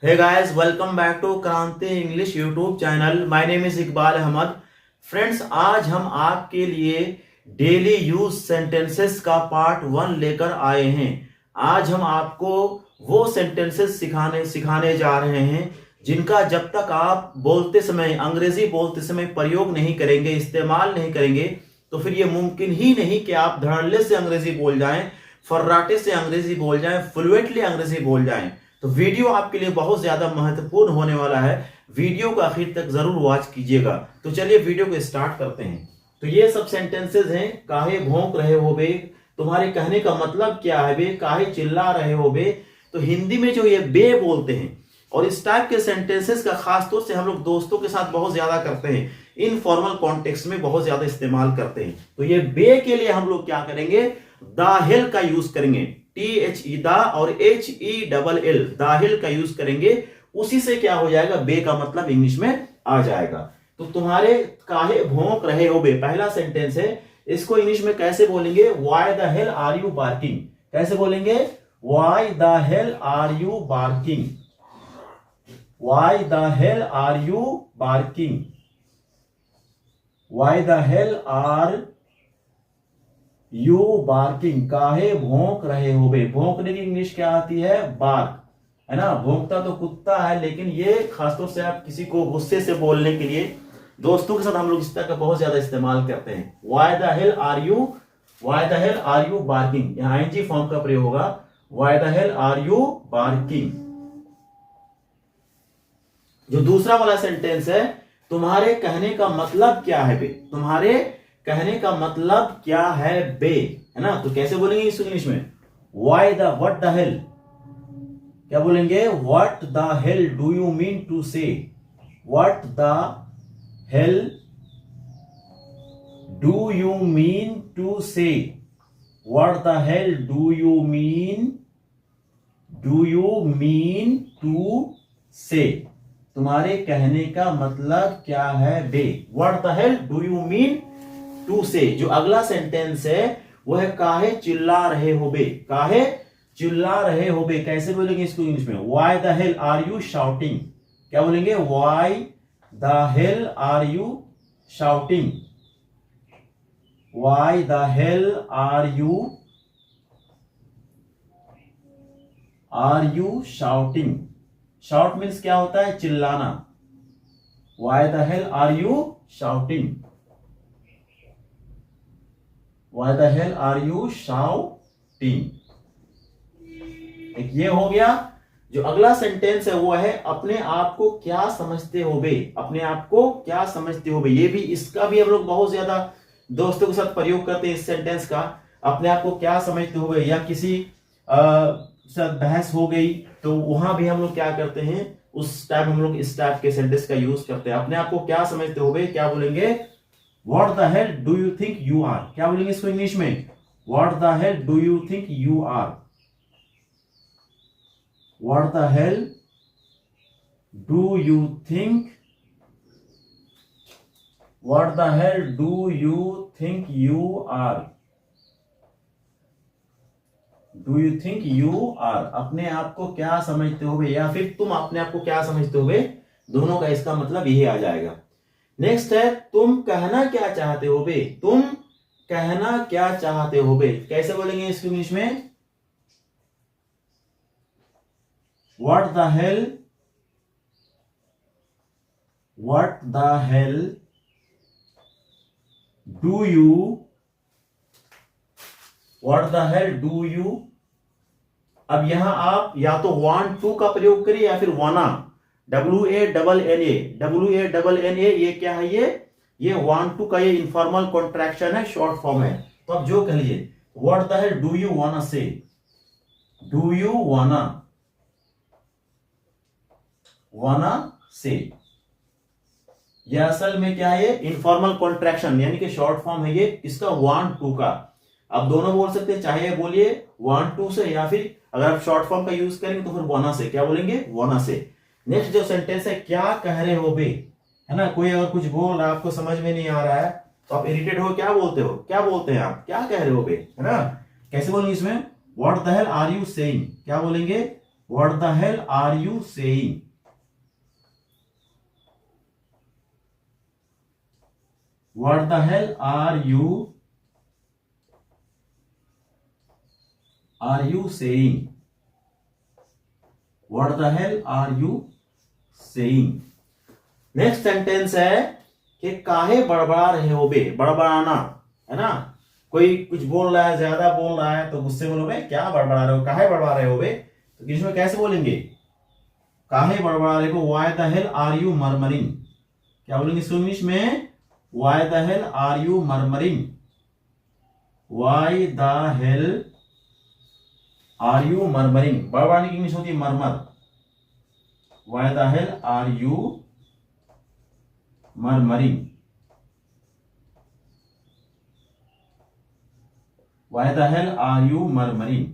Hey guys, welcome back to Kranti English YouTube channel. My name is Iqbal Ahmed. Friends, आज हम आपके लिए डेली यूज सेंटेंसेस का पार्ट 1 लेकर आए हैं। आज हम आपको वो सेंटेंसेस सिखाने जा रहे हैं जिनका जब तक आप बोलते समय, अंग्रेजी बोलते समय प्रयोग नहीं करेंगे, इस्तेमाल नहीं करेंगे, तो फिर ये मुमकिन ही नहीं कि आप धड़ल्ले से अंग्रेजी बोल जाएं, फर्राटे से अंग्रेजी बोल जाएं, फ्लुएंटली अंग्रेजी बोल जाएं। तो वीडियो आपके लिए बहुत ज्यादा महत्वपूर्ण होने वाला है। वीडियो को आखिर तक जरूर वॉच कीजिएगा। तो चलिए वीडियो को स्टार्ट करते हैं। तो ये सब सेंटेंसेस हैं। काहे भौंक रहे हो बे, तुम्हारे कहने का मतलब क्या है बे, काहे चिल्ला रहे हो बे। तो हिंदी में जो ये बे बोलते हैं, और इस टाइप के सेंटेंसेस का खास तौर से हम लोग दोस्तों के साथ बहुत ज्यादा करते हैं, इनफॉर्मल कॉन्टेक्स्ट में बहुत ज्यादा इस्तेमाल करते हैं। तो ये बे के लिए हम लोग क्या करेंगे, दाहिल का यूज करेंगे। THE दा और HELL दाहिल का यूज करेंगे। उसी से क्या हो जाएगा, बे का मतलब इंग्लिश में आ जाएगा। तो तुम्हारे काहे भौंक रहे हो बे पहला सेंटेंस है। इसको इंग्लिश में कैसे बोलेंगे, why the hell are you barking. कैसे बोलेंगे, why the hell are you barking, why the hell are you barking, why the hell are you barking, काहे भौंक रहे हो बे। भौंकने की इंग्लिश क्या आती है, बार्क, है ना। भौंकता तो कुत्ता है, लेकिन ये खासतौर से आप किसी को गुस्से से बोलने के लिए दोस्तों के साथ हम लोग इस तरह का बहुत ज्यादा इस्तेमाल करते हैं। Why the hell are you, why the hell are you barking, यहां ING फॉर्म का प्रयोग होगा। Why the hell are you barking. जो दूसरा वाला सेंटेंस है, तुम्हारे कहने का मतलब क्या है बे, तुम्हारे कहने का मतलब क्या है बे, है ना। तो कैसे बोलेंगे इस इंग्लिश में, व्हाट द हेल, क्या बोलेंगे, what the hell do you mean to say, what the hell do you mean to say, what the hell do you mean to say, तुम्हारे कहने का मतलब क्या है बे, what the hell do you mean to say. जो अगला sentence है वो है काहे चिल्ला रहे हो बे, काहे चिल्ला रहे हो बे। कैसे बोलेंगे इसको इंग्लिश में, why the hell are you shouting, क्या बोलेंगे, why the hell are you shouting, why the hell are you shouting. Shout means क्या होता है, चिल्लाना। Why the hell are you shouting, why the hell are you shouting. एक ये हो गया। जो अगला सेंटेंस है वो है अपने आप को क्या समझते हो बे, अपने आप को क्या समझते हो बे। ये भी, इसका भी हम लोग बहुत ज्यादा दोस्तों के साथ प्रयोग करते हैं इस सेंटेंस का। अपने आप को क्या समझते हो बे, या किसी साथ बहस हो गई तो वहां भी हम लोग क्या करते हैं, उस टाइम हम लोग इस टाइप के सेंटेंस का यूज करते हैं। अपने आप को क्या समझते हो बे, क्या बोलेंगे, What the hell do you think you are, क्या बोलेंगे इसको इंग्लिश में, What the hell do you think you are, What the hell do you think, What the hell do you think you are, Do you think you are, अपने आप को क्या समझते हो बे, या फिर तुम अपने आप को क्या समझते हो बे, दोनों का इसका मतलब यही आ जाएगा। नेक्स्ट है, तुम कहना क्या चाहते हो बे, तुम कहना क्या चाहते हो बे। कैसे बोलेंगे इसको इंग्लिश में, what the hell do you, what the hell do you. अब यहां आप या तो वांट टू का प्रयोग करिए या फिर वाना, WANNA, ये क्या है, ये वांट टू का ये इनफॉर्मल कॉन्ट्रैक्शन है, शॉर्ट फॉर्म है। तो अब जो कह लीजिए, what the hell do you wanna से, डू यू वाना से। ये असल में क्या है, इनफॉर्मल कॉन्ट्रैक्शन, यानी कि शॉर्ट फॉर्म है ये इसका, वांट टू का। आप दोनों बोल सकते हैं, चाहे बोलिए वांट टू से, या फिर अगर आप शॉर्ट फॉर्म का यूज करेंगे तो फिर वाना से, क्या बोलेंगे, वाना से। नेक्स्ट जो सेंटेंस है, क्या कह रहे हो बे, है ना। कोई अगर कुछ बोल रहा है, आपको समझ में नहीं आ रहा है, तो आप इरिटेट हो, क्या बोलते हो, क्या बोलते हैं आप, क्या कह रहे हो बे, है ना। कैसे बोलेंगे इसमें, what the hell are you saying, क्या बोलेंगे, what the hell are you saying, what the hell are you saying, what the hell are you saying. Next sentence है कि काहे बड़बड़ा रहे हो बे, बड़बड़ाना है ना, कोई कुछ बोल रहा है, ज्यादा बोल रहा है तो गुस्से में बोलोगे क्या बड़बड़ा रहे हो, काहे बड़बड़ा रहे हो बे, तो इंग्लिश में कैसे बोलेंगे, काहे बड़बड़ा रहे हो, why the hell are you murmuring, क्या बोलेंगे इसको इंग्लिश में, why the hell are you murmuring, why the hell are you murmuring, बड़बड़ाने की इंग्लिश होती है murmur, why the hell are you murmuring, why the hell are you murmuring.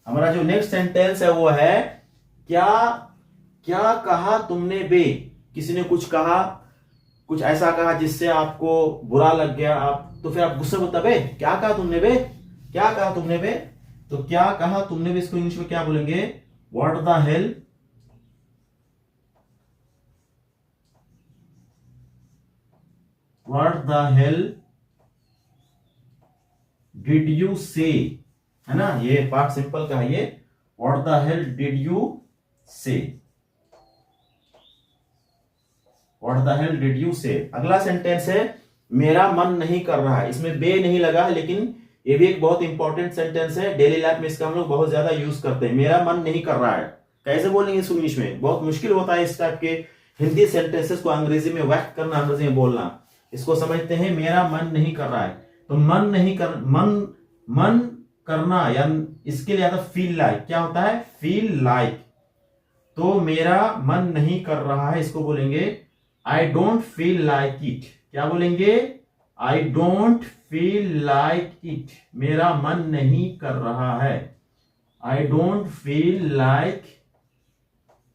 हमारा जो नेक्स्ट सेंटेंस है वो है क्या क्या कहा तुमने बे, किसी ने कुछ कहा, कुछ ऐसा कहा जिससे आपको बुरा लग गया, आप तो फिर आप गुस्से में बे क्या कहा तुमने बे, क्या कहा तुमने बे, तो क्या कहा तुमने बे इसको इंग्लिश में क्या बोलेंगे, what the hell did you say, है ना, ये पार्ट सिंपल का है ये, what the hell did you say, what the hell did you say. अगला सेंटेंस है मेरा मन नहीं कर रहा है, इसमें बे नहीं लगा है लेकिन ये भी एक बहुत इंपॉर्टेंट सेंटेंस है, डेली लाइफ में इसका हम लोग बहुत ज्यादा यूज करते हैं, मेरा मन नहीं कर रहा है, कैसे बोलेंगे इसको इंग्लिश में, बहुत मुश्किल होता है इस टाइप के हिंदी सेंटेंसेस को अंग्रेजी में व्यक्त करना, अंग्रेजी में बोलना। इसको समझते हैं, मेरा मन नहीं कर रहा है, तो मन नहीं कर, मन करना या इसके लिए आता फील लाइक, क्या होता है फील लाइक, तो मेरा मन नहीं कर रहा है इसको बोलेंगे I don't feel like it, क्या बोलेंगे I don't feel like it, मेरा मन नहीं कर रहा है, I don't feel like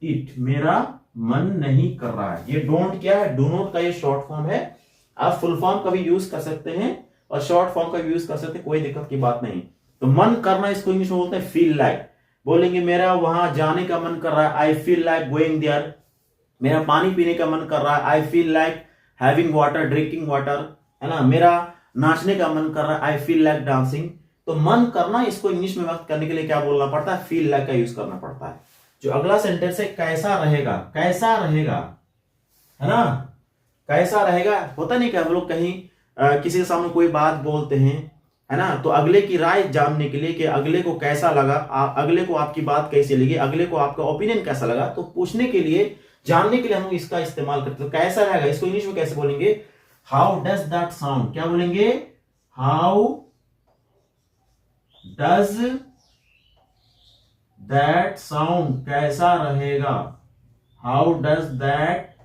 it, मेरा मन नहीं कर रहा है। ये डोंट क्या है, डू नॉट का ये शॉर्ट फॉर्म है, आप फुल फॉर्म का भी यूज कर सकते हैं और शॉर्ट फॉर्म का भी यूज कर सकते हैं, कोई दिक्कत की बात नहीं। तो मन करना इसको इंग्लिश में बोलते हैं फील लाइक, बोलेंगे मेरा वहां जाने का मन कर रहा है, I feel like going there, मेरा पानी पीने का मन कर रहा है, I feel like having water, drinking water, है ना, मेरा नाचने का मन कर रहा है, आई फील लाइक डांसिंग। तो मन करना इसको इंग्लिश में व्यक्त करने के लिए क्या बोलना पड़ता है, फील लाइक का यूज करना पड़ता है। जो अगला सेंटेंस है कैसा रहेगा, कैसा रहेगा, है ना, कैसा रहेगा, होता नहीं क्या हम लोग कहीं किसी के सामने कोई बात बोलते हैं, है ना, तो अगले की राय जानने के लिए कि अगले को कैसा लगा, अगले को आपकी बात कैसी लगी, अगले को आपका ओपिनियन कैसा लगा, तो पूछने के लिए, जानने के लिए हम लोग इसका इस्तेमाल करते हैं। तो कैसा रहेगा इसको इंग्लिश में कैसे बोलेंगे, हाउ डज दैट साउंड, क्या बोलेंगे, हाउ डज दैट साउंड, कैसा रहेगा, हाउ डज दैट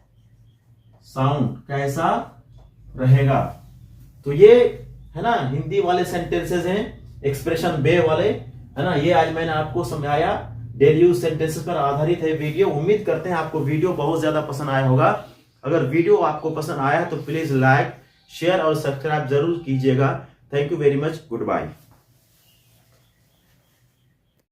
साउंड, कैसा रहेगा। तो ये है ना हिंदी वाले सेंटेंसेस हैं, एक्सप्रेशन बे वाले, है ना, ये आज मैंने आपको समझाया, डेली यूज सेंटेंसेस पर आधारित है वीडियो। उम्मीद करते हैं आपको वीडियो बहुत ज्यादा पसंद आया होगा। अगर वीडियो आपको पसंद आया तो प्लीज लाइक, शेयर और सब्सक्राइब जरूर कीजिएगा। Thank you very much, good bye.